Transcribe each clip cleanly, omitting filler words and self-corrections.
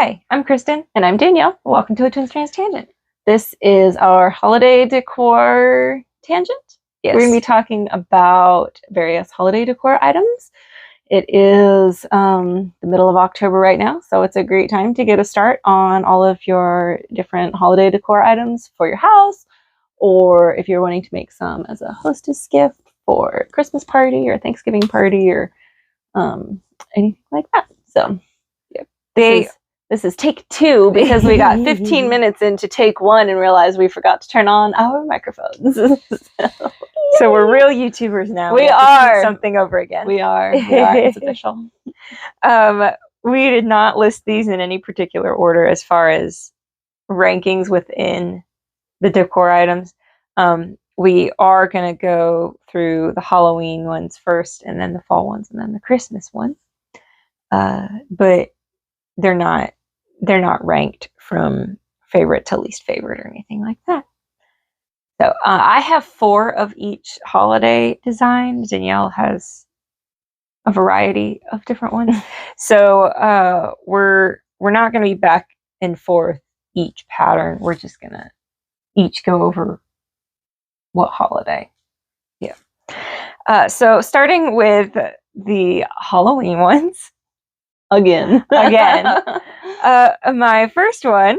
Hi, I'm Krystin. And I'm Danielle. Welcome to a TwinStrands tangent. This is our holiday decor tangent. Yes. We're going to be talking about various holiday decor items. It is the middle of October right now, so it's a great time to get a start on all of your different holiday decor items for your house, or if you're wanting to make some as a hostess gift for a Christmas party or Thanksgiving party or anything like that. So this is take 2 because we got 15 minutes into take 1 and realized we forgot to turn on our microphones. So we're real YouTubers now. We are. Something over again. We are. It's official. We did not list these in any particular order as far as rankings within the decor items. We are going to go through the Halloween ones first, and then the fall ones, and then the Christmas ones. But they're not ranked from favorite to least favorite or anything like that. So I have 4 of each holiday design. Denielle has a variety of different ones. So we're not going to be back and forth each pattern. We're just going to each go over what holiday. Yeah. So starting with the Halloween ones. Again. My first one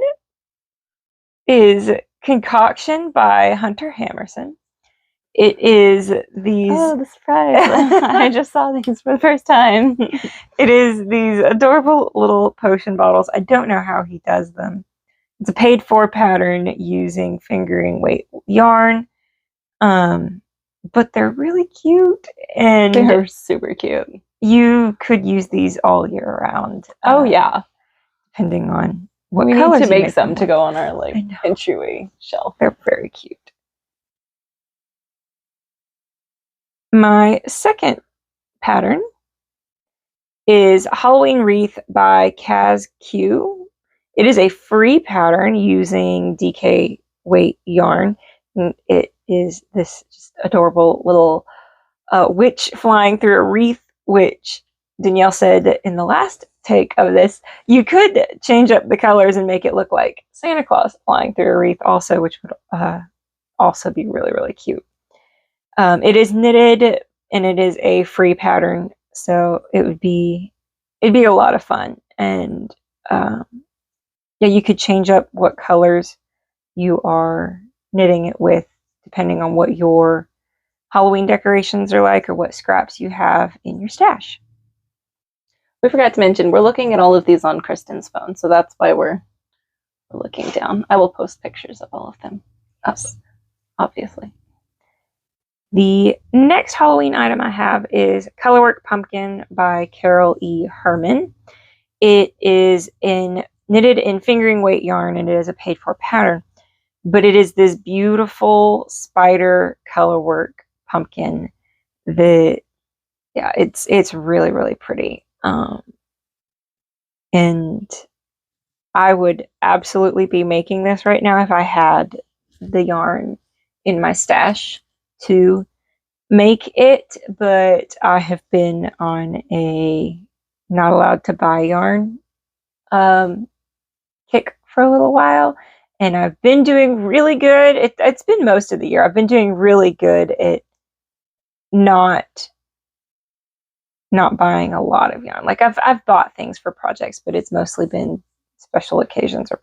is Concoction by Hunter Hammerson. It is these... Oh, the surprise. I just saw these for the first time. It is these adorable little potion bottles. I don't know how he does them. It's a paid-for pattern using fingering weight yarn. But they're really cute. And they're super cute. You could use these all year round. Oh, yeah. Depending on what we colors need to make some to go on our entryway shelf. They're very cute. My second pattern is Halloween Wreath by Kaz Q. It is a free pattern using DK weight yarn. And it is this just adorable little witch flying through a wreath, which Denielle said in the last take of this, you could change up the colors and make it look like Santa Claus flying through a wreath also, which would also be really, really cute. It is knitted and it is a free pattern, so it'd be a lot of fun. And yeah, you could change up what colors you are knitting it with, depending on what your Halloween decorations are like or what scraps you have in your stash. We forgot to mention, we're looking at all of these on Krystin's phone, so that's why we're looking down. I will post pictures of all of them, obviously. The next Halloween item I have is Colorwork Pumpkin by Carol E. Herman. It is knitted in fingering weight yarn, and it is a paid-for pattern. But it is this beautiful spider colorwork pumpkin that, yeah, it's really, really pretty. And I would absolutely be making this right now if I had the yarn in my stash to make it, but I have been on a not allowed to buy yarn kick for a little while, and I've been doing really good. It's been most of the year. I've been doing really good at not buying a lot of yarn. Like I've bought things for projects, but it's mostly been special occasions or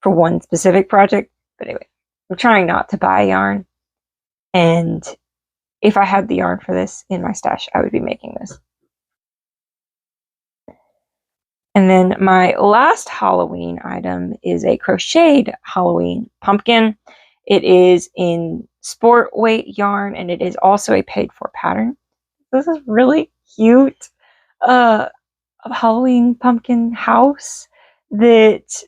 for one specific project. But anyway, I'm trying not to buy yarn, and if I had the yarn for this in my stash, I would be making this. And then my last Halloween item is a crocheted Halloween pumpkin. It is in sport weight yarn, and it is also a paid-for pattern. This is really cute. A Halloween pumpkin house that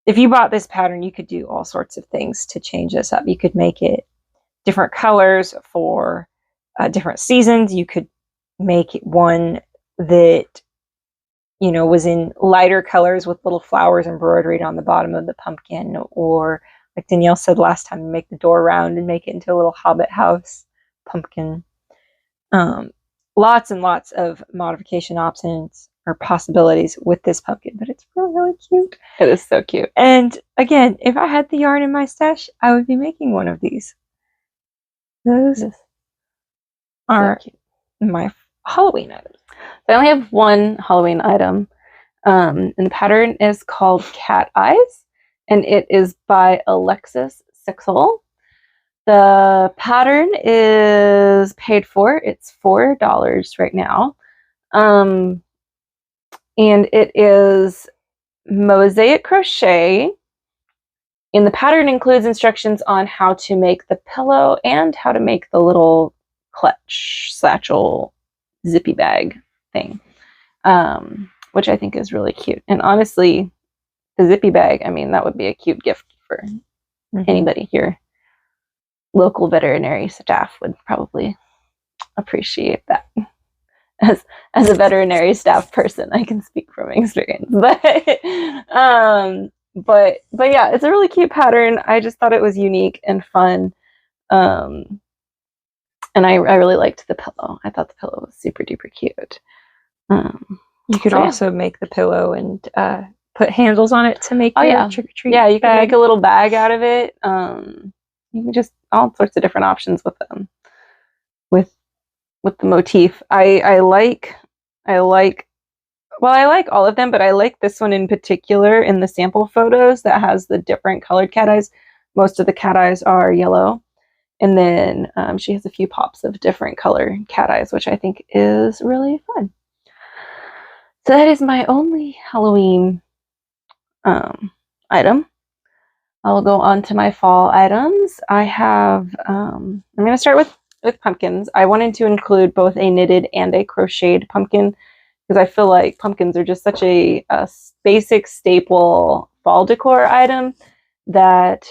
if you bought this pattern, you could do all sorts of things to change this up. You could make it different colors for different seasons. You could make it one that, you know, was in lighter colors with little flowers embroidered on the bottom of the pumpkin, or like Denielle said last time, make the door round and make it into a little hobbit house pumpkin. Lots and lots of modification options or possibilities with this pumpkin, but it's really, really cute. It is so cute. And again, if I had the yarn in my stash, I would be making one of these. Those are my Halloween items. I only have one Halloween item, and the pattern is called Cat Eyes, and it is by Alexis Sixel. The pattern is paid for. It's $4 right now. And it is mosaic crochet. And the pattern includes instructions on how to make the pillow and how to make the little clutch, satchel, zippy bag thing, which I think is really cute. And honestly, the zippy bag, I mean, that would be a cute gift for anybody here. Local veterinary staff would probably appreciate that. As a veterinary staff person, I can speak from experience. But yeah, it's a really cute pattern. I just thought it was unique and fun. And I really liked the pillow. I thought the pillow was super duper cute. You could also make the pillow and put handles on it to make your trick-or-treat. Yeah, you can make a little bag out of it. You can just all sorts of different options with them. With the motif. I like all of them, but I like this one in particular in the sample photos that has the different colored cat eyes. Most of the cat eyes are yellow. And then she has a few pops of different color cat eyes, which I think is really fun. So that is my only Halloween item. I'll go on to my fall items. I have, I'm going to start with pumpkins. I wanted to include both a knitted and a crocheted pumpkin because I feel like pumpkins are just such a basic staple fall decor item that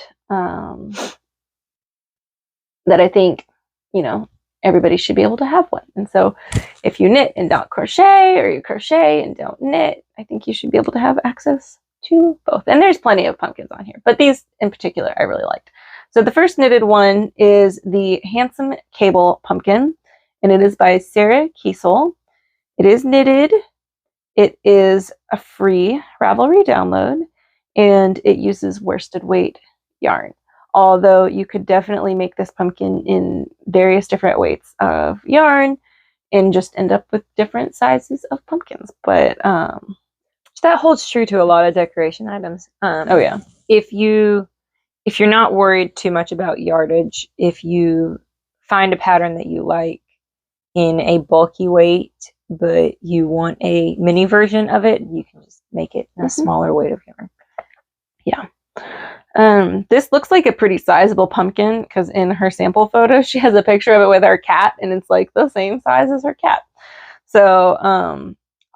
that I think, you know, everybody should be able to have one. And so if you knit and don't crochet, or you crochet and don't knit, I think you should be able to have access to both. And there's plenty of pumpkins on here, but these in particular I really liked. So the first knitted one is the Handsome Cable Pumpkin, and it is by Sarah Kiesel. It is knitted. It is a free Ravelry download, and it uses worsted weight yarn. Although you could definitely make this pumpkin in various different weights of yarn and just end up with different sizes of pumpkins. But that holds true to a lot of decoration items. Oh yeah. If you're not worried too much about yardage, if you find a pattern that you like in a bulky weight, but you want a mini version of it, you can just make it in a smaller weight of yarn. Yeah. This looks like a pretty sizable pumpkin because in her sample photo, she has a picture of it with her cat, and it's like the same size as her cat. So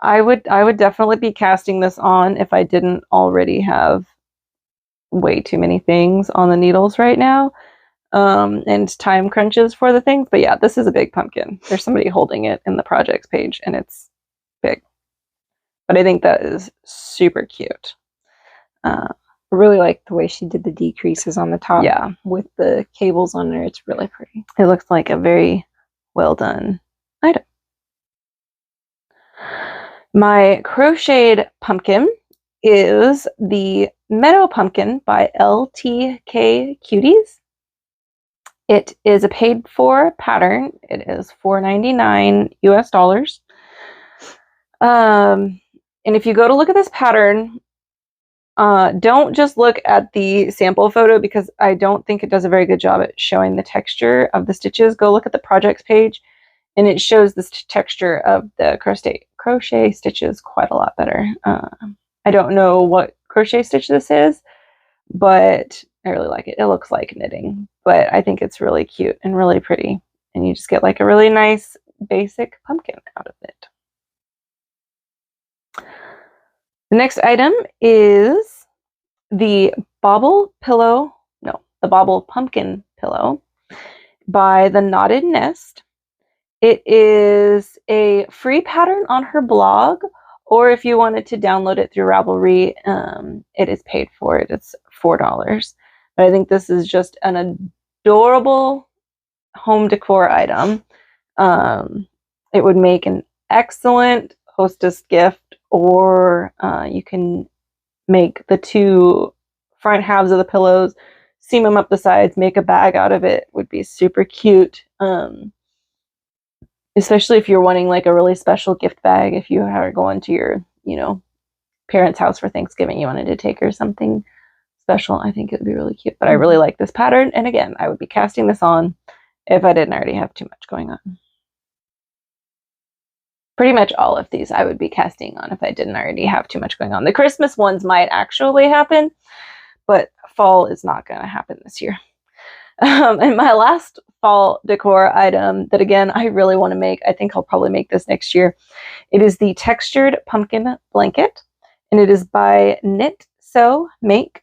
I would definitely be casting this on if I didn't already have way too many things on the needles right now, and time crunches for the things. But yeah, this is a big pumpkin. There's somebody holding it in the projects page, and it's big. But I think that is super cute. I really like the way she did the decreases on the top. Yeah, with the cables on there. It's really pretty. It looks like a very well done item. My crocheted pumpkin is the Meadow Pumpkin by LTK Cuties. It is a paid for pattern. It is $4.99 US. And if you go to look at this pattern, don't just look at the sample photo because I don't think it does a very good job at showing the texture of the stitches. Go look at the projects page, and it shows the texture of the crochet stitches quite a lot better. I don't know what crochet stitch this is, but I really like it. It looks like knitting, but I think it's really cute and really pretty, and you just get like a really nice basic pumpkin out of it. The next item is the Bobble Pumpkin Pillow by the Knotted Nest. It is a free pattern on her blog, or if you wanted to download it through Ravelry, it is paid for. It's $4. But I think this is just an adorable home decor item. It would make an excellent hostess gift or you can make the two front halves of the pillows, seam them up the sides, make a bag out of it. Would be super cute. Especially if you're wanting like a really special gift bag, if you are going to your, parents' house for Thanksgiving, you wanted to take her something special. I think it would be really cute. But I really like this pattern. And again, I would be casting this on if I didn't already have too much going on. Pretty much all of these I would be casting on if I didn't already have too much going on. The Christmas ones might actually happen, but fall is not going to happen this year. And my last fall decor item that, again, I really want to make, I think I'll probably make this next year. It is the textured pumpkin blanket, and it is by Knit Sew Make.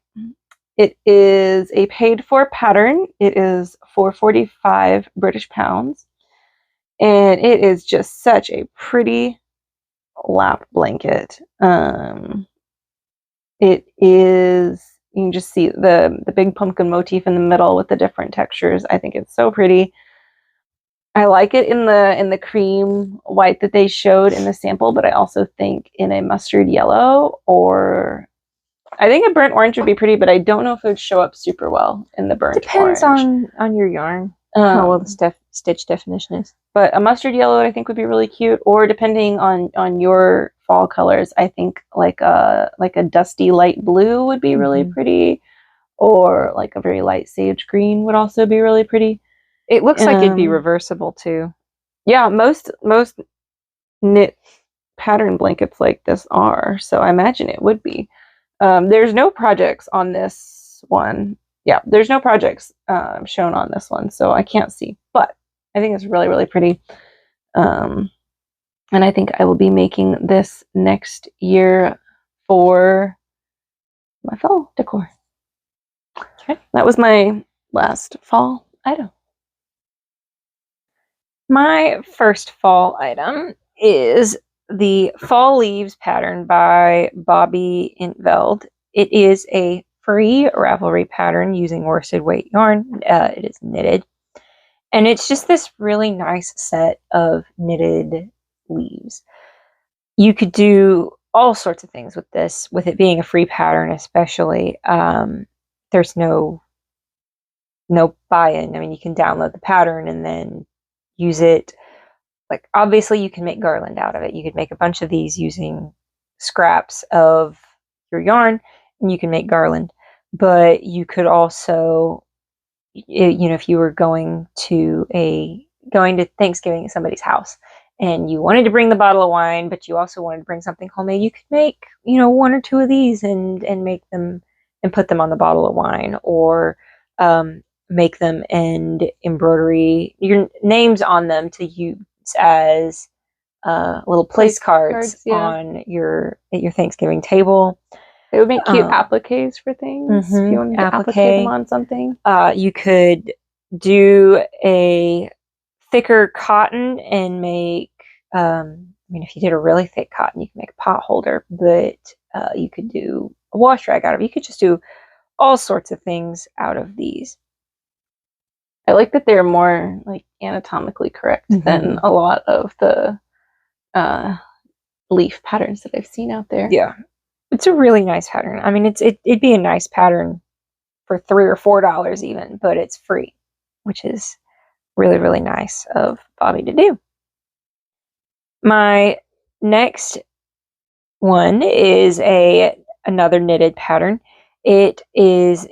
It is a paid for pattern. It is £4.45 British pounds. And it is just such a pretty lap blanket. It is, you can just see the big pumpkin motif in the middle with the different textures. I think it's so pretty. I like it in the cream white that they showed in the sample, but I also think in a mustard yellow, or I think a burnt orange would be pretty, but I don't know if it would show up super well in the burnt Depends orange. on your yarn. How well the stitch definition is. But a mustard yellow I think would be really cute, or depending on your fall colors, I think like a dusty light blue would be really pretty, or like a very light sage green would also be really pretty. It looks like it'd be reversible too. Yeah, most knit pattern blankets like this are, so I imagine it would be. There's no projects on this one. Yeah, there's no projects shown on this one, so I can't see. But I think it's really, really pretty. And I think I will be making this next year for my fall decor. Okay, that was my last fall item. My first fall item is the Fall Leaves pattern by Bobby Intveld. It is a free Ravelry pattern using worsted weight yarn. It is knitted. And it's just this really nice set of knitted leaves. You could do all sorts of things with this, with it being a free pattern especially. There's no buy-in. I mean, you can download the pattern and then use it. Like, obviously you can make garland out of it. You could make a bunch of these using scraps of your yarn, and you can make garland. But you could also, if you were going to Thanksgiving at somebody's house and you wanted to bring the bottle of wine, but you also wanted to bring something homemade, you could make, one or two of these and make them and put them on the bottle of wine, or make them and embroidery your names on them to use as little place cards on at your Thanksgiving table. They would make cute appliques for things if you wanted to applique them on something. You could do a thicker cotton and make, if you did a really thick cotton, you can make a pot holder, but you could do a wash rag out of it. You could just do all sorts of things out of these. I like that they're more like anatomically correct than a lot of the leaf patterns that I've seen out there. Yeah, it's a really nice pattern. I mean, it'd be a nice pattern for $3 or $4 even, but it's free, which is really, really nice of Bobby to do. My next one is another knitted pattern. It is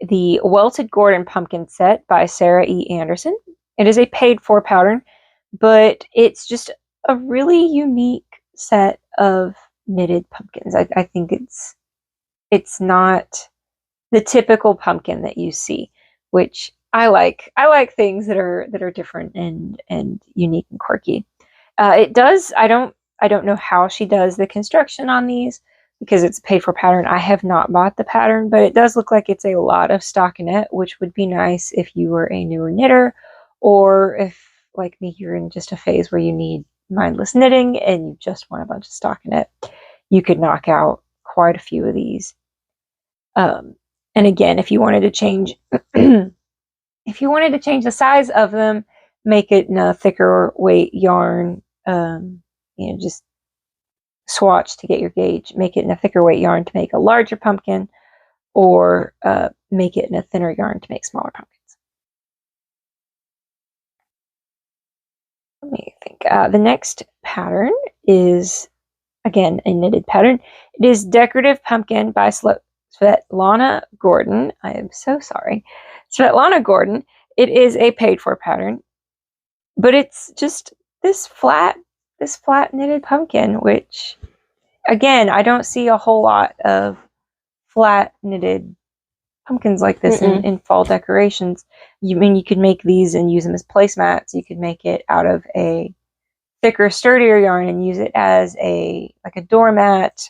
the Welted Gordon Pumpkin Set by Sarah E. Anderson. It is a paid for pattern, but it's just a really unique set of knitted pumpkins. I think it's not the typical pumpkin that you see, which I like. I like things that are different and unique and quirky. It does. I don't know how she does the construction on these, because it's a paid for pattern. I have not bought the pattern, but it does look like it's a lot of stockinette, which would be nice if you were a newer knitter, or if, like me, you're in just a phase where you need mindless knitting and you just want a bunch of stockinette. You could knock out quite a few of these. And again, if you wanted to change, the size of them, make it in a thicker weight yarn. Just swatch to get your gauge, make it in a thicker weight yarn to make a larger pumpkin, or make it in a thinner yarn to make smaller pumpkins. Let me think. The next pattern is, again, a knitted pattern. It is Decorative Pumpkin by Svetlana Gordon. I am so sorry. Svetlana Gordon. It is a paid for pattern, but it's just this flat knitted pumpkin, which, again, I don't see a whole lot of flat knitted pumpkins like this in fall decorations. You could make these and use them as placemats. You could make it out of a thicker, sturdier yarn and use it as a doormat.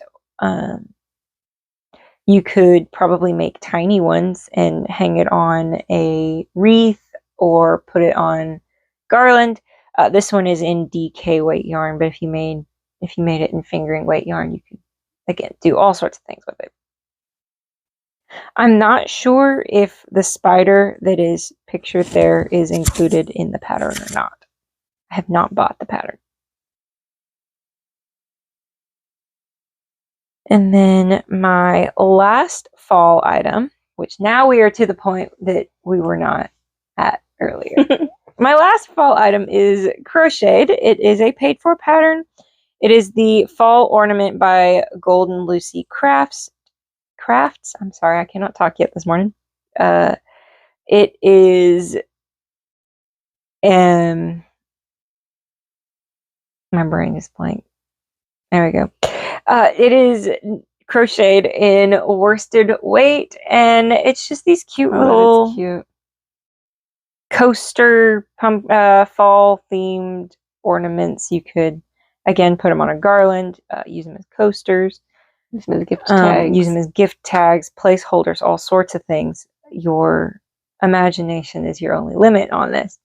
You could probably make tiny ones and hang it on a wreath or put it on garland. This one is in DK weight yarn, but if you made it in fingering weight yarn, you could, again, do all sorts of things with it. I'm not sure if the spider that is pictured there is included in the pattern or not. I have not bought the pattern. And then my last fall item, which now we are to the point that we were not at earlier. My last fall item is crocheted. It is a paid for pattern. It is the fall ornament by Golden Lucy Crafts. I'm sorry, I cannot talk yet this morning. It is my brain is blank. There we go. It is crocheted in worsted weight, and it's just these cute little coaster fall themed ornaments. You could, again, put them on a garland, use them as coasters. Use them as gift tags. Use them as gift tags, placeholders, all sorts of things. Your imagination is your only limit on this.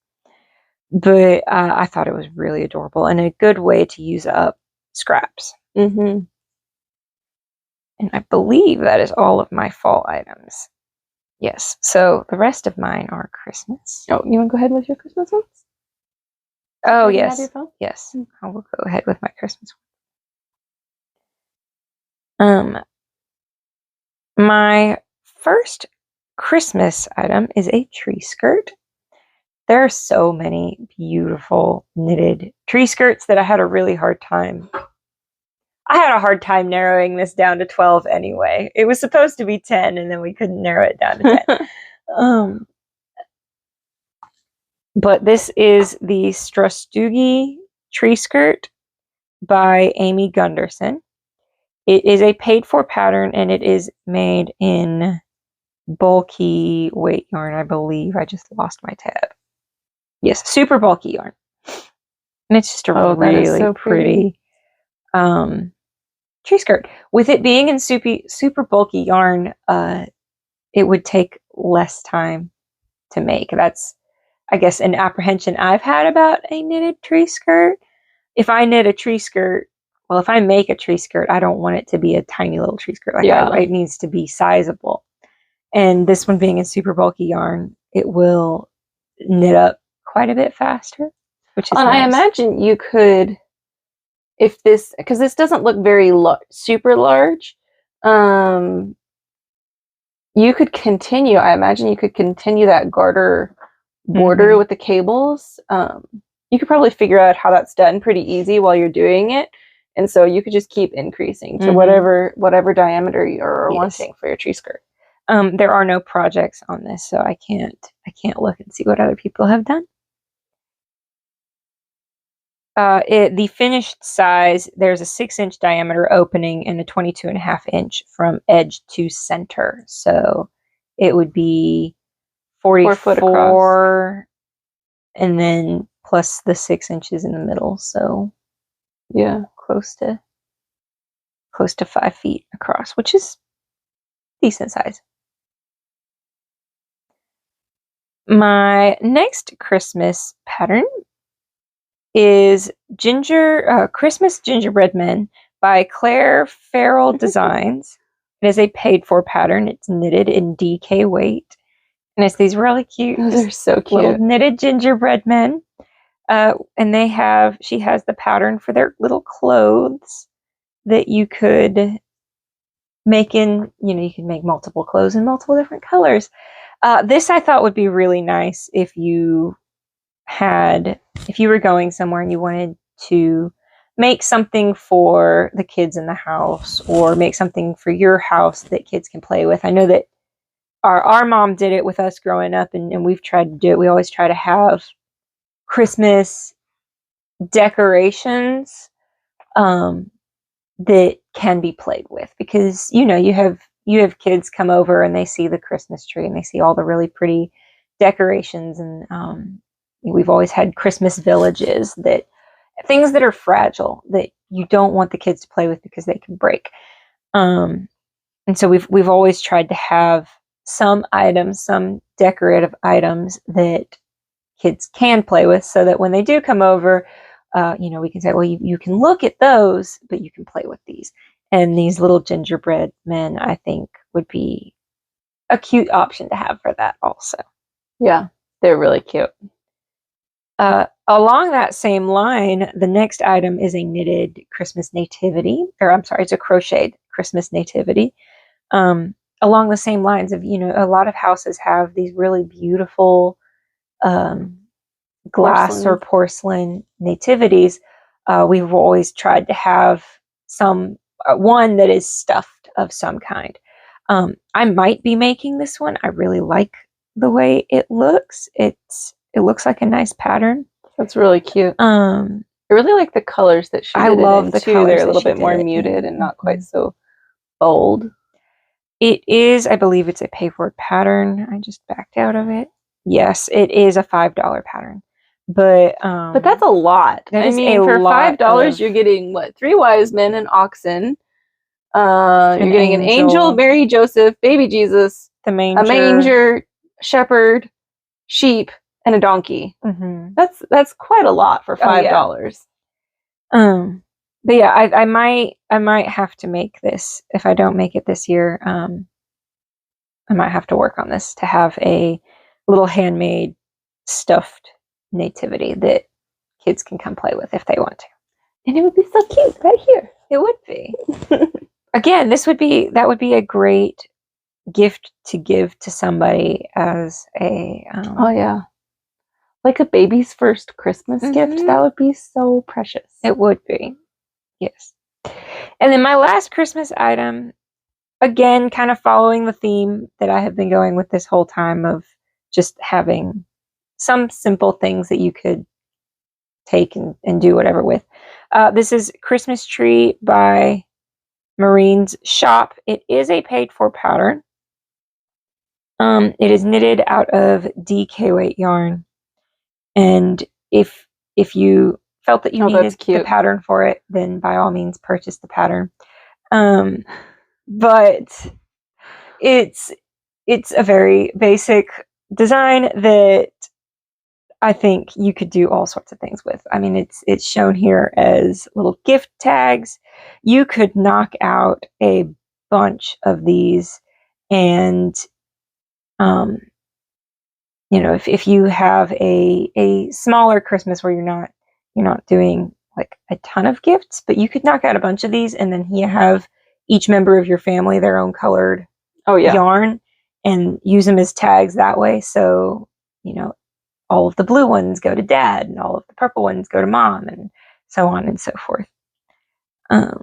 But I thought it was really adorable and a good way to use up scraps. And I believe that is all of my fall items. Yes. So the rest of mine are Christmas. Oh, you want to go ahead with your Christmas ones? Oh, yes. Yes. I will go ahead with my Christmas ones. My first Christmas item is a tree skirt. There are so many beautiful knitted tree skirts that I had a really hard time. I had a hard time narrowing this down to 12 anyway. It was supposed to be 10, and then we couldn't narrow it down to 10. But this is the Strastugi tree skirt by Amy Gunderson. It is a paid for pattern, and it is made in bulky weight yarn, I believe. I just lost my tab. Yes, super bulky yarn. And it's just a really pretty tree skirt. With it being in super bulky yarn, it would take less time to make. That's, I guess, an apprehension I've had about a knitted tree skirt. If I knit a tree skirt, well, if I make a tree skirt, I don't want it to be a tiny little tree skirt. It needs to be sizable. And this one being in super bulky yarn, it will knit up quite a bit faster, which is nice. I imagine you could, if this, because this doesn't look very super large, you could continue. I imagine you could continue that garter border with the cables. You could probably figure out how that's done pretty easy while you're doing it. And so you could just keep increasing to whatever diameter you're wanting for your tree skirt. There are no projects on this, so I can't look and see what other people have done. The finished size, there's a 6-inch diameter opening and a 22.5-inch from edge to center. So it would be 44 4 foot across, and then plus the 6 inches in the middle. So yeah, close to 5 feet across, which is decent size. My next Christmas pattern is Christmas Gingerbread Men by Claire Farrell Designs. It is a paid for pattern. It's knitted in DK weight. And it's these really cute, those are so cute, little knitted gingerbread men. And she has the pattern for their little clothes. that you could make in, you can make multiple clothes in multiple different colors. This I thought would be really nice if you were going somewhere and you wanted to make something for the kids in the house or make something for your house that kids can play with. I know that our mom did it with us growing up, and we've tried to do it. We always try to have Christmas decorations that can be played with, because you have kids come over and they see the Christmas tree and they see all the really pretty decorations, and we've always had Christmas villages, things that are fragile that you don't want the kids to play with because they can break. And so we've always tried to have some decorative items that kids can play with, so that when they do come over, we can say, well, you can look at those, but you can play with these. And these little gingerbread men, I think, would be a cute option to have for that also. Yeah, they're really cute. Along that same line, the next item is a knitted Christmas nativity, it's a crocheted Christmas nativity. Along the same lines of, a lot of houses have these really beautiful glass or porcelain nativities. We've always tried to have one that is stuffed of some kind. I might be making this one. I really like the way it looks. It looks like a nice pattern. That's really cute. I really like the colors that she did. I love the colors. They're a little bit more muted and not quite so bold. It is, I believe it's a paperboard pattern. I just backed out of it. Yes, it is a $5 pattern. But that's a lot. For $5, you're getting what? 3 wise men, an oxen. You're getting an angel, Mary, Joseph, baby Jesus, a manger, shepherd, sheep, and a donkey. Mm-hmm. That's quite a lot for $5. But yeah, I might have to make this. If I don't make it this year, I might have to work on this to have a little handmade stuffed nativity that kids can come play with if they want to. And it would be so cute right here. It would be. Again, that would be a great gift to give to somebody as a oh yeah, like a baby's first Christmas gift. That would be so precious. It would be. Yes. And then my last Christmas item, again, kind of following the theme that I have been going with this whole time of just having some simple things that you could take and do whatever with. This is Christmas Tree by Marine's Shop. It is a paid for pattern. It is knitted out of DK weight yarn. And if you felt that you needed the pattern for it, then by all means purchase the pattern. But it's a very basic design that I think you could do all sorts of things with. I mean, it's shown here as little gift tags. You could knock out a bunch of these, and if you have a smaller Christmas where you're not doing like a ton of gifts, but you could knock out a bunch of these, and then you have each member of your family their own colored yarn and use them as tags that way. So, all of the blue ones go to dad and all of the purple ones go to mom, and so on and so forth. Those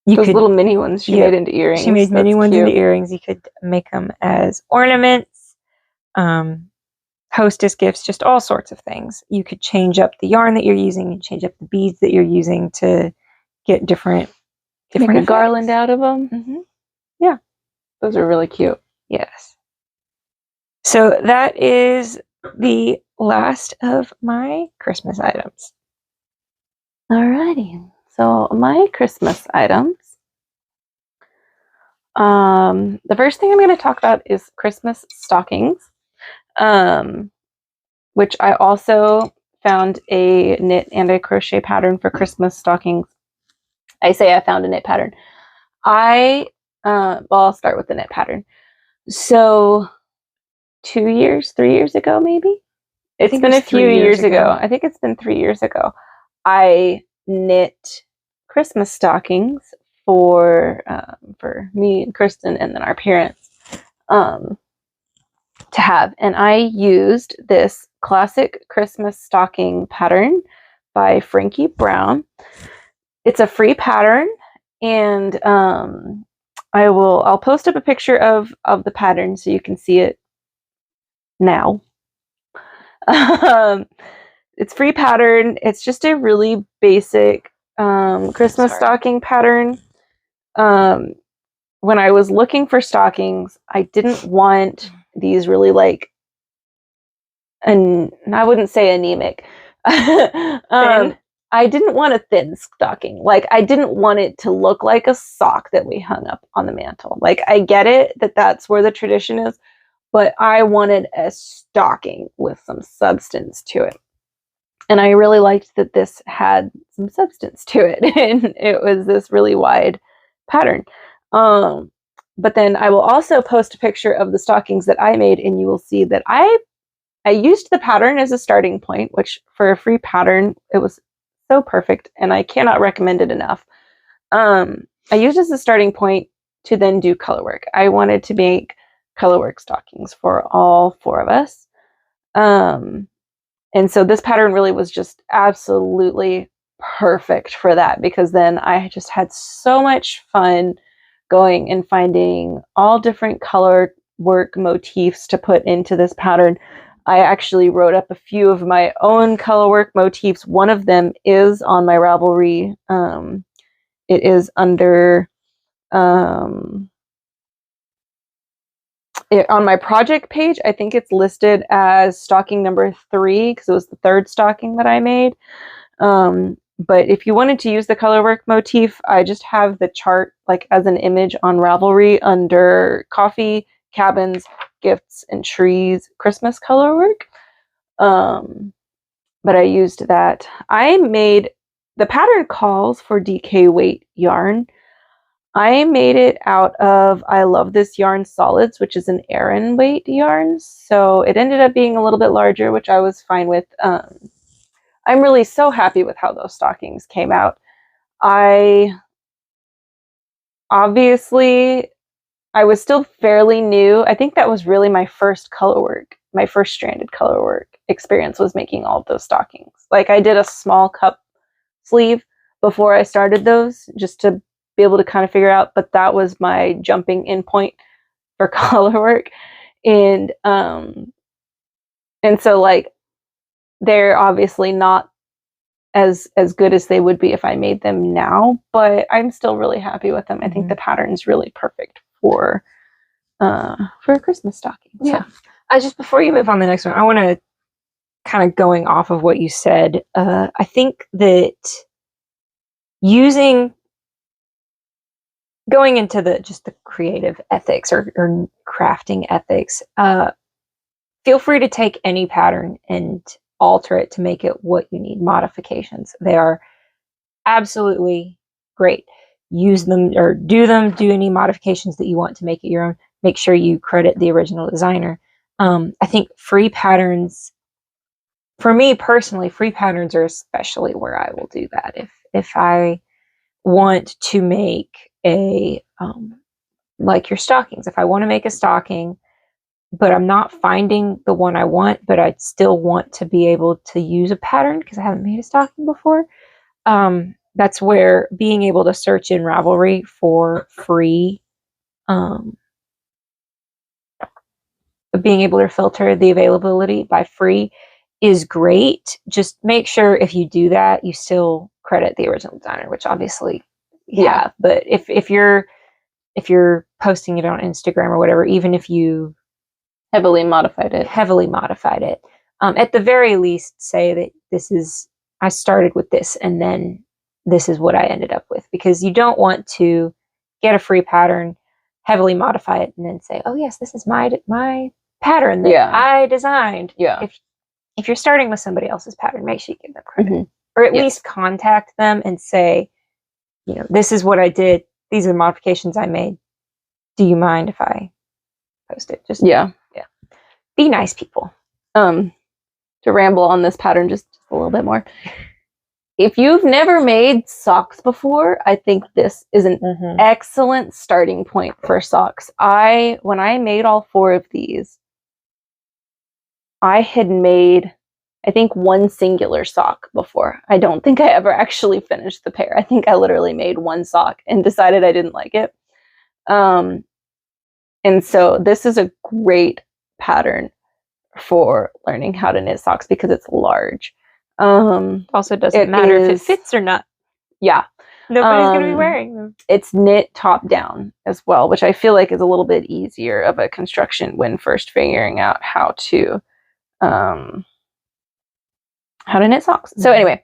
little mini ones she made into earrings. She made mini ones into earrings. You could make them as ornaments, hostess gifts, just all sorts of things. You could change up the yarn that you're using and change up the beads that you're using to get different make a garland out of them. Mm-hmm. Yeah. Those are really cute. Yes. So that is the last of my Christmas items. Alrighty. So my Christmas items. The first thing I'm going to talk about is Christmas stockings, which I also found a knit and a crochet pattern for Christmas stockings. I say I found a knit pattern. I'll start with the knit pattern. So 3 years ago, maybe? It's been a few years ago. I think it's been 3 years ago. I knit Christmas stockings for me and Krystin and then our parents to have. And I used this classic Christmas stocking pattern by Frankie Brown. It's a free pattern, and I'll post up a picture of the pattern so you can see it now. It's free pattern. It's just a really basic Christmas stocking pattern. When I was looking for stockings, I didn't want these really like, and I wouldn't say anemic. I didn't want a thin stocking. Like, I didn't want it to look like a sock that we hung up on the mantle. Like, I get it that that's where the tradition is, but I wanted a stocking with some substance to it. And I really liked that this had some substance to it. And it was this really wide pattern. But then I will also post a picture of the stockings that I made, and you will see that I used the pattern as a starting point, which for a free pattern, it was so perfect, and I cannot recommend it enough. I used it as a starting point to then do color work. I wanted to make color work stockings for all 4 of us. And so this pattern really was just absolutely perfect for that, because then I just had so much fun going and finding all different color work motifs to put into this pattern. I actually wrote up a few of my own color work motifs. One of them is on my Ravelry. It is under on my project page. I think it's listed as stocking number 3 because it was the 3rd stocking that I made. But if you wanted to use the color work motif, I just have the chart like as an image on Ravelry under coffee, cabins, gifts, and trees, Christmas color work. But I used that. I made the pattern calls for DK weight yarn. I made it out of I Love This Yarn Solids, which is an Aran weight yarn. So it ended up being a little bit larger, which I was fine with. I'm really so happy with how those stockings came out. I was still fairly new. I think that was really my first color work. My first stranded color work experience was making all of those stockings. Like, I did a small cup sleeve before I started those just to be able to kind of figure out, but that was my jumping in point for color work. And so like they're obviously not as good as they would be if I made them now, but I'm still really happy with them. I think the pattern's really perfect for a Christmas stocking. Yeah. Just before you move on to the next one, I want to kind of going off of what you said. I think that going into the creative ethics or crafting ethics, feel free to take any pattern and alter it to make it what you need. Modifications, they are absolutely great. Use them or do any modifications that you want to make it your own. Make sure you credit the original designer. I think free patterns, for me personally, free patterns are especially where I will do that. If I want to make a like your stockings, if I want to make a stocking, but I'm not finding the one I want, but I still want to be able to use a pattern because I haven't made a stocking before. That's where being able to search in Ravelry for free, being able to filter the availability by free is great. Just make sure if you do that, you still credit the original designer, which obviously yeah. But if you're posting it on Instagram or whatever, even if you heavily modified it, at the very least say that I started with this and then this is what I ended up with, because you don't want to get a free pattern, heavily modify it, and then say, oh yes, this is my pattern that I designed. If you're starting with somebody else's pattern, make sure you give them credit, or at least contact them and say, this is what I did, these are the modifications I made, do you mind if I post it? Just be nice people. To ramble on this pattern just a little bit more, if you've never made socks before, I think this is an excellent starting point for socks. When I made all 4 of these, I had made, I think, 1 singular sock before. I don't think I ever actually finished the pair. I think I literally made 1 sock and decided I didn't like it. And so this is a great pattern for learning how to knit socks because it's large. Also, doesn't matter if it fits or not. Yeah. Nobody's going to be wearing them. It's knit top down as well, which I feel like is a little bit easier of a construction when first figuring out how to knit socks. So anyway,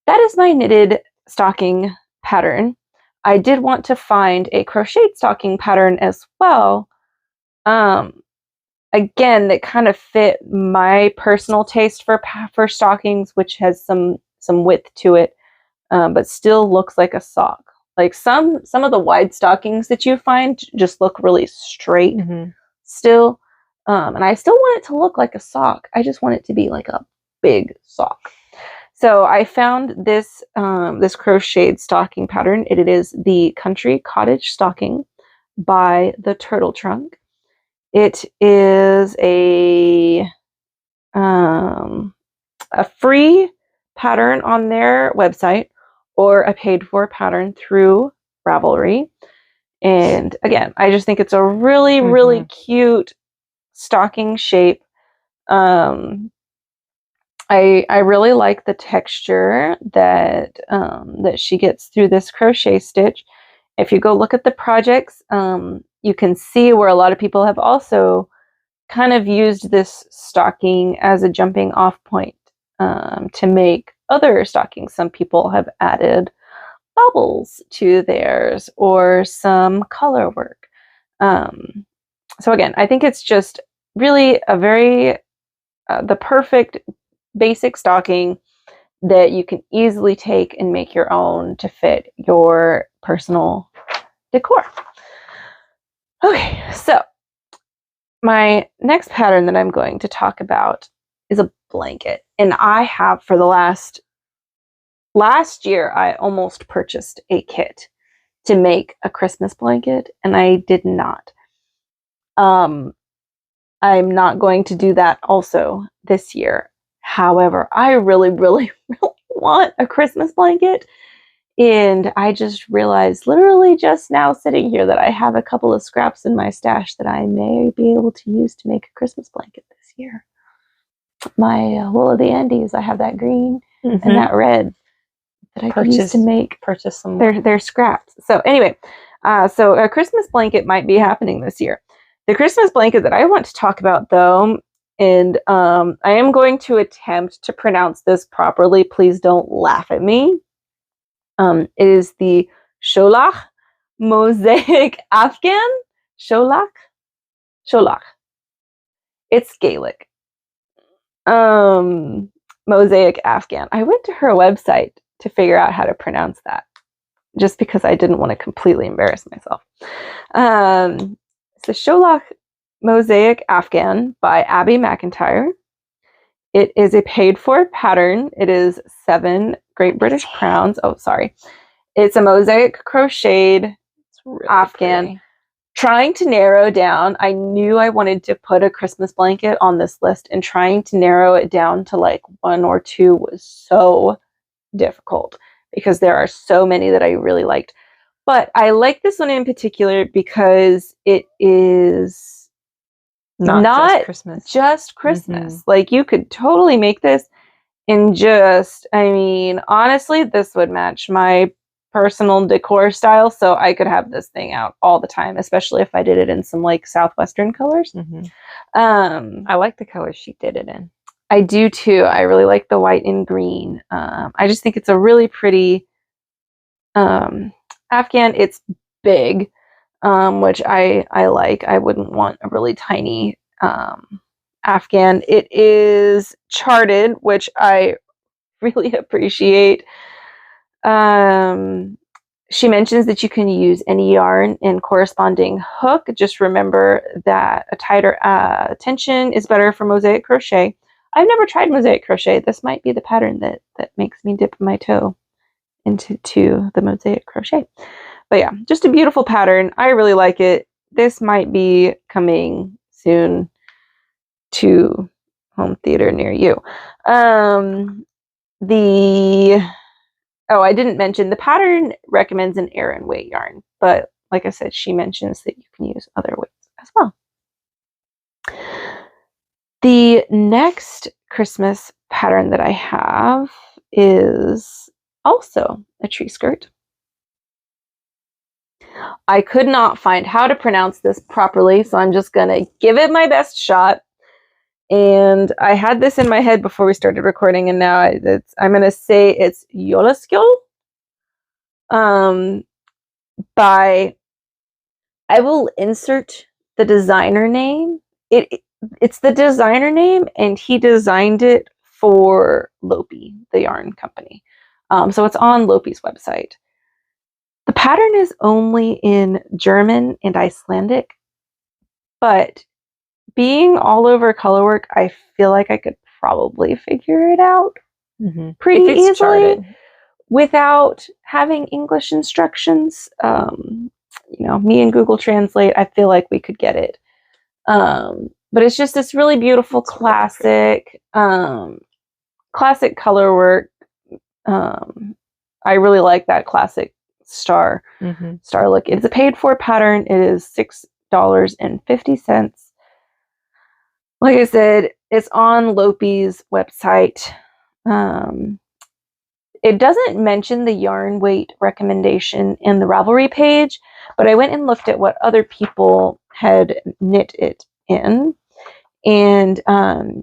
that is my knitted stocking pattern. I did want to find a crocheted stocking pattern as well. Again, that kind of fit my personal taste for stockings, which has some width to it, but still looks like a sock. Like some of the wide stockings that you find just look really straight still. And I still want it to look like a sock. I just want it to be like a big sock. So I found this this crocheted stocking pattern. It is the Country Cottage Stocking by the Turtle Trunk. It is a free pattern on their website or a paid for pattern through Ravelry. And again, I just think it's a really, really cute stocking shape. I really like the texture that that she gets through this crochet stitch. If you go look at the projects, you can see where a lot of people have also kind of used this stocking as a jumping off point to make other stockings. Some people have added bubbles to theirs or some color work. So again, I think it's just really a very the perfect basic stocking that you can easily take and make your own to fit your personal decor. Okay, so my next pattern that I'm going to talk about is a blanket. And I have for the last year, I almost purchased a kit to make a Christmas blanket, and I did not. I'm not going to do that also this year. However, I really, really, really want a Christmas blanket. And I just realized literally just now sitting here that I have a couple of scraps in my stash that I may be able to use to make a Christmas blanket this year. My wool of the Andes, I have that green and that red that I can use to purchase some their scraps. So anyway, so a Christmas blanket might be happening this year. The Christmas blanket that I want to talk about though, and I am going to attempt to pronounce this properly. Please don't laugh at me. It is the Sholach Mosaic Afghan. Sholach? It's Gaelic. Mosaic Afghan. I went to her website to figure out how to pronounce that, just because I didn't want to completely embarrass myself. It's the Sholach Mosaic Afghan by Abby McIntyre. It is a paid-for pattern. It is 7 Great British crowns. Oh, sorry. It's a mosaic crocheted really Afghan. Pretty. Trying to narrow down, I knew I wanted to put a Christmas blanket on this list, and trying to narrow it down to like 1 or 2 was so difficult because there are so many that I really liked. But I like this one in particular because it is not just Christmas. Like you could totally make this in just, I mean, honestly, this would match my personal decor style, so I could have this thing out all the time, especially if I did it in some like Southwestern colors. I like the colors she did it in. I do too. I really like the white and green. I just think it's a really pretty Afghan. It's big, which I like. I wouldn't want a really tiny Afghan. It is charted, which I really appreciate. She mentions that you can use any yarn and corresponding hook. Just remember that a tighter tension is better for mosaic crochet. I've never tried mosaic crochet. This might be the pattern that makes me dip my toe into the mosaic crochet. But yeah, just a beautiful pattern. I really like it. This might be coming soon to home theater near you. I didn't mention the pattern recommends an Aran weight yarn, but like I said, she mentions that you can use other weights as well. The next Christmas pattern that I have is also a tree skirt. I could not find how to pronounce this properly, so I'm just gonna give it my best shot. And I had this in my head before we started recording, and now I'm gonna say it's Jólaskjól. I will insert the designer name. It's the designer name, and he designed it for Lopi, the yarn company. So it's on Lopi's website. The pattern is only in German and Icelandic, but being all over colorwork, I feel like I could probably figure it out pretty easily charted without having English instructions. Me and Google Translate, I feel like we could get it. But it's just this really beautiful classic colorwork. I really like that classic star look. It's a paid for pattern. It is $6.50. Like I said, it's on Lopi's website. It doesn't mention the yarn weight recommendation in the Ravelry page, but I went and looked at what other people had knit it in. And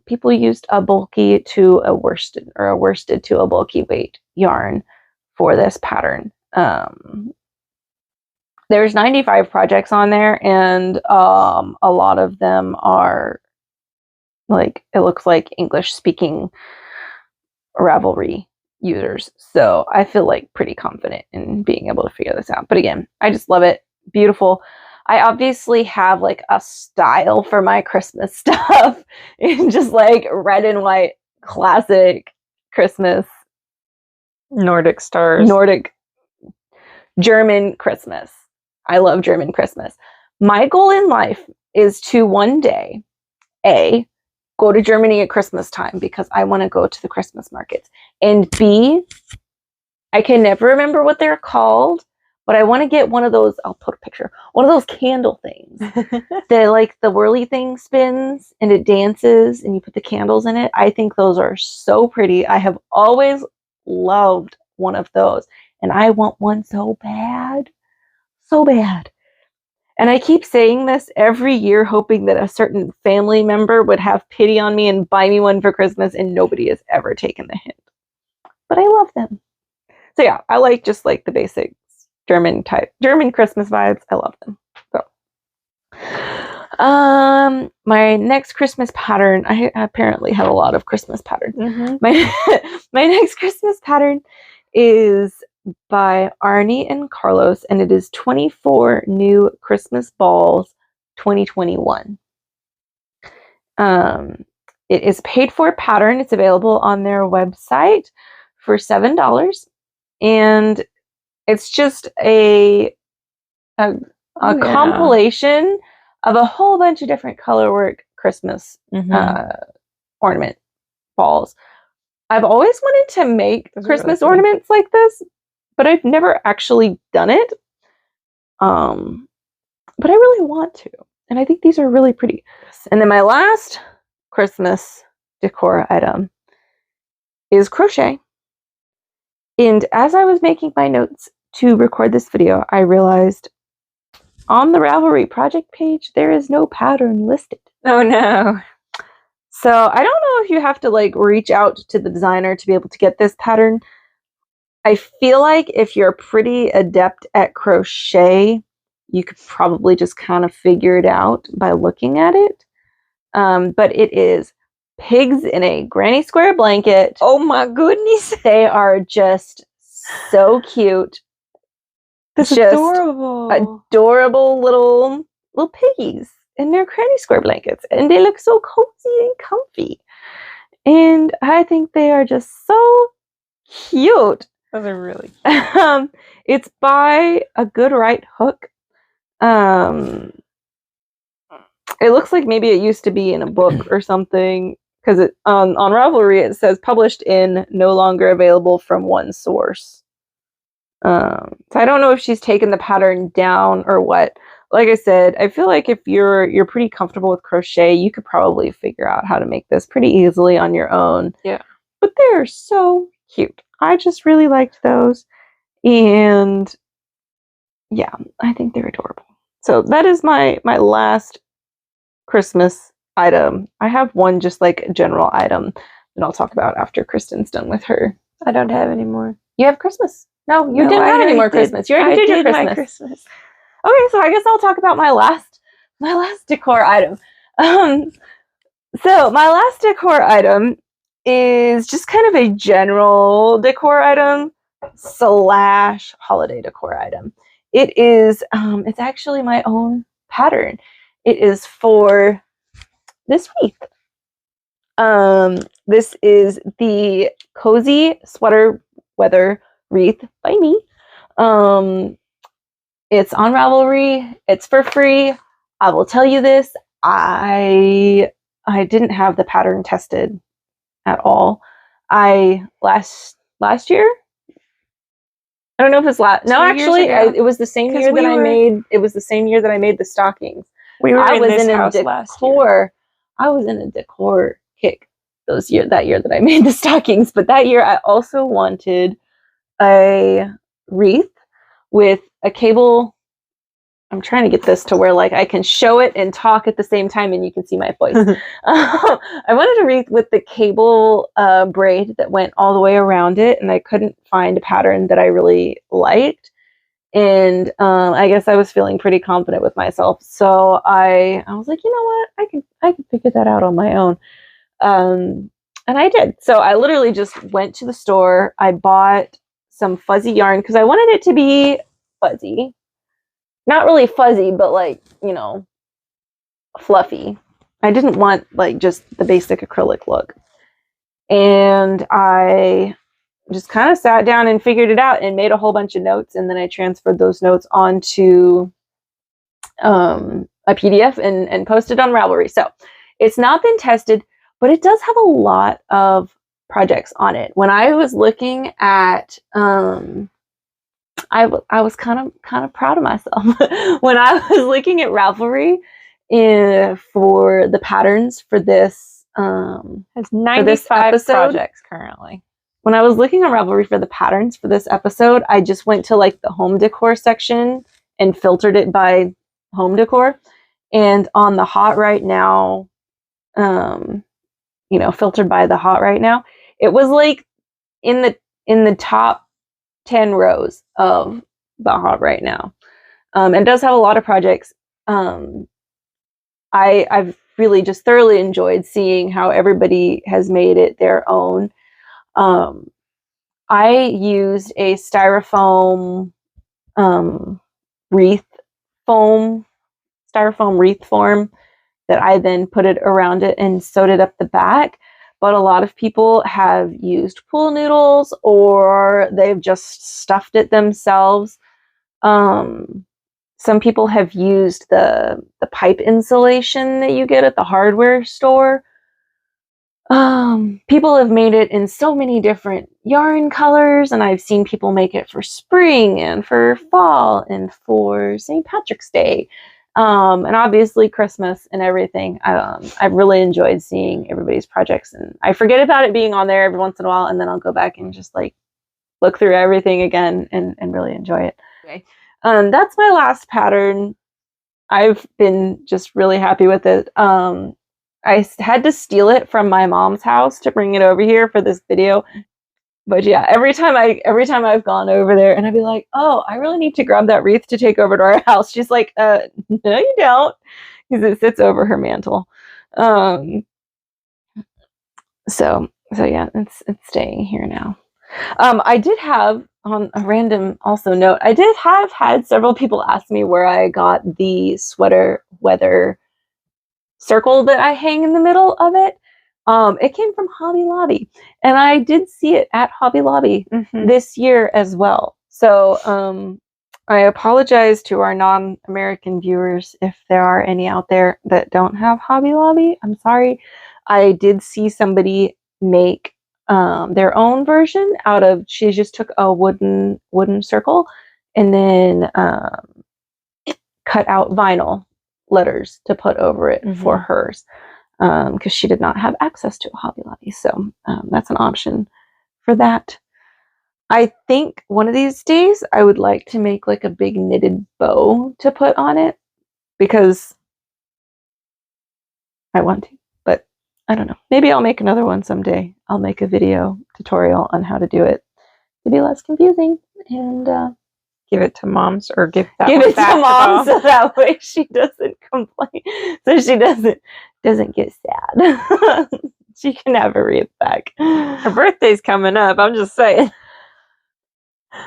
people used a bulky to a worsted, or a worsted to a bulky weight yarn for this pattern. There's 95 projects on there, and a lot of them are like, it looks like English speaking Ravelry users. So I feel like pretty confident in being able to figure this out. But again, I just love it. Beautiful. I obviously have like a style for my Christmas stuff in just like red and white classic Christmas. Nordic stars. Nordic German Christmas. I love German Christmas. My goal in life is to one day, go to Germany at Christmas time because I want to go to the Christmas markets. And B, I can never remember what they're called, but I want to get one of those, I'll put a picture, one of those candle things. The whirly thing spins and it dances and you put the candles in it. I think those are so pretty. I have always loved one of those and I want one so bad. So bad. And I keep saying this every year, hoping that a certain family member would have pity on me and buy me one for Christmas, and nobody has ever taken the hint. But I love them. So yeah, I like just like the basic German Christmas vibes. I love them. So, my next Christmas pattern, I apparently have a lot of Christmas patterns. My next Christmas pattern is by Arnie and Carlos, and it is 24 New Christmas Balls 2021. It is paid for pattern. It's available on their website for $7, and it's just a compilation of a whole bunch of different colorwork Christmas ornament balls. I've always wanted to make Christmas ornaments like this, but I've never actually done it. But I really want to. And I think these are really pretty. And then my last Christmas decor item is crochet. And as I was making my notes to record this video, I realized on the Ravelry project page, there is no pattern listed. Oh no. So I don't know if you have to like reach out to the designer to be able to get this pattern. I feel like if you're pretty adept at crochet, you could probably just kind of figure it out by looking at it. But it is pigs in a granny square blanket. Oh my goodness. They are just so cute. That's just adorable. Adorable little piggies in their granny square blankets. And they look so cozy and comfy. and I think they are just so cute. Those are really cute. It's by A Good Right Hook. It looks like maybe it used to be in a book or something, because it on Ravelry it says published in, no longer available from one source. So I don't know if she's taken the pattern down or what. Like I said, I feel like if you're pretty comfortable with crochet, you could probably figure out how to make this pretty easily on your own. Yeah. But they're so cute. I just really liked those. And yeah, I think they're adorable. So that is my last Christmas item. I have one just like general item that I'll talk about after Krystin's done with her. I don't have any more. You have Christmas. No, you didn't have any more Christmas. You already did your Christmas. My Christmas. Okay, so I guess I'll talk about my last decor item. So my last decor item is just kind of a general decor item / holiday decor item. It is it's actually my own pattern. It is for this wreath. This is the Cozy Sweater Weather Wreath by me. It's on Ravelry. It's for free. I will tell you this. I didn't have the pattern tested at all. Last year. I don't know if it's last. No, actually, it was the same year that I made. It was the same year that I made the stockings. I was in this house last year. I was in a decor kick that year that I made the stockings. But that year, I also wanted a wreath with a cable. I'm trying to get this to where like I can show it and talk at the same time, and you can see my voice. I wanted a wreath with the cable braid that went all the way around it, and I couldn't find a pattern that I really liked. And I guess I was feeling pretty confident with myself, so I was like, you know what, I can figure that out on my own. And I did. So I literally just went to the store. I bought some fuzzy yarn because I wanted it to be fuzzy. Not really fuzzy, but like, you know, fluffy. I didn't want like just the basic acrylic look. And I just kind of sat down and figured it out and made a whole bunch of notes. And then I transferred those notes onto a PDF and posted on Ravelry. So it's not been tested, but it does have a lot of projects on it. When I was looking at I was kind of proud of myself when I was looking at Ravelry for the patterns for this. Has 95 projects currently. When I was looking on Ravelry for the patterns for this episode, I just went to like the home decor section and filtered it by home decor. And on the hot right now, filtered by the hot right now, it was like in the top 10 rows of the hot right now. And does have a lot of projects. I've really just thoroughly enjoyed seeing how everybody has made it their own. I used a styrofoam wreath form that I then put it around it and sewed it up the back. But a lot of people have used pool noodles, or they've just stuffed it themselves. Some people have used the pipe insulation that you get at the hardware store. People have made it in so many different yarn colors, and I've seen people make it for spring and for fall and for St. Patrick's Day. And obviously Christmas and everything. I've really enjoyed seeing everybody's projects, and I forget about it being on there every once in a while, and then I'll go back and just like look through everything again and really enjoy it. Okay. That's my last pattern. I've been just really happy with it. I had to steal it from my mom's house to bring it over here for this video. But yeah, every time I've gone over there and I'd be like, oh, I really need to grab that wreath to take over to our house. She's like, no, you don't, because it sits over her mantle. So yeah, it's staying here now. I did have, on a random also note, I did have had several people ask me where I got the sweater weather circle that I hang in the middle of it. It came from Hobby Lobby, and I did see it at Hobby Lobby this year as well. So I apologize to our non-American viewers if there are any out there that don't have Hobby Lobby. I'm sorry. I did see somebody make their own version out of. She just took a wooden circle and then cut out vinyl letters to put over it for hers, because she did not have access to a Hobby Lobby. So that's an option for that. I think one of these days I would like to make like a big knitted bow to put on it, because I want to, but I don't know. Maybe I'll make another one someday. I'll make a video tutorial on how to do it to be less confusing, and give it to moms, or give it to mom so that way she doesn't complain, so she doesn't get sad. She can have a wreath back. Her birthday's coming up. I'm just saying.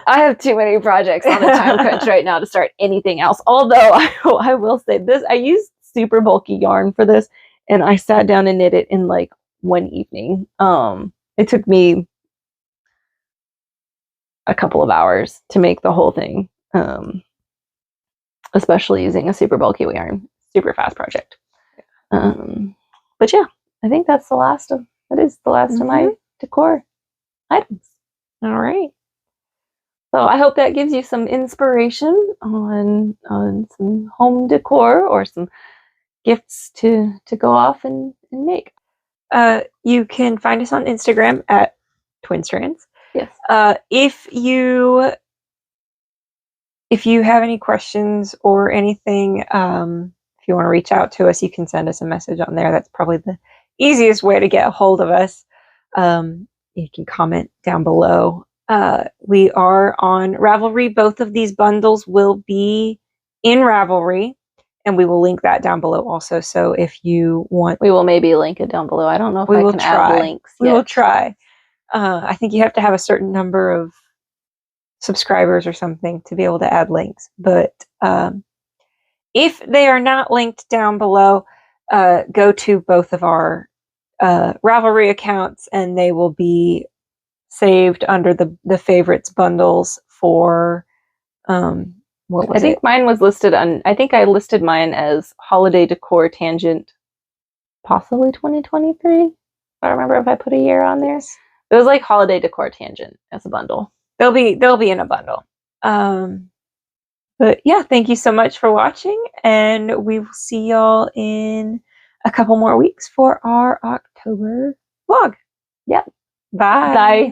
I have too many projects on the time crunch right now to start anything else. Although I will say this, I used super bulky yarn for this, and I sat down and knit it in like one evening. It took me a couple of hours to make the whole thing, especially using a super bulky yarn. Super fast project. But yeah, I think that's the last of my decor items. All right. So I hope that gives you some inspiration on some home decor or some gifts to go off and make. You can find us on Instagram at TwinStrands. Yes. If you have any questions or anything, if you want to reach out to us, you can send us a message on there. That's probably the easiest way to get a hold of us. You can comment down below. We are on Ravelry. Both of these bundles will be in Ravelry, and we will link that down below also. So if you want, we will maybe link it down below. I don't know if I can add links yet. We will try. I think you have to have a certain number of subscribers or something to be able to add links. But if they are not linked down below, go to both of our Ravelry accounts, and they will be saved under the favorites bundles for what was I think mine was listed on, I think I listed mine as holiday decor tangent, possibly 2023. I don't remember if I put a year on there. It was like holiday decor tangent as a bundle. They'll be in a bundle. But yeah, thank you so much for watching, and we will see y'all in a couple more weeks for our October vlog. Yep. Bye. Bye.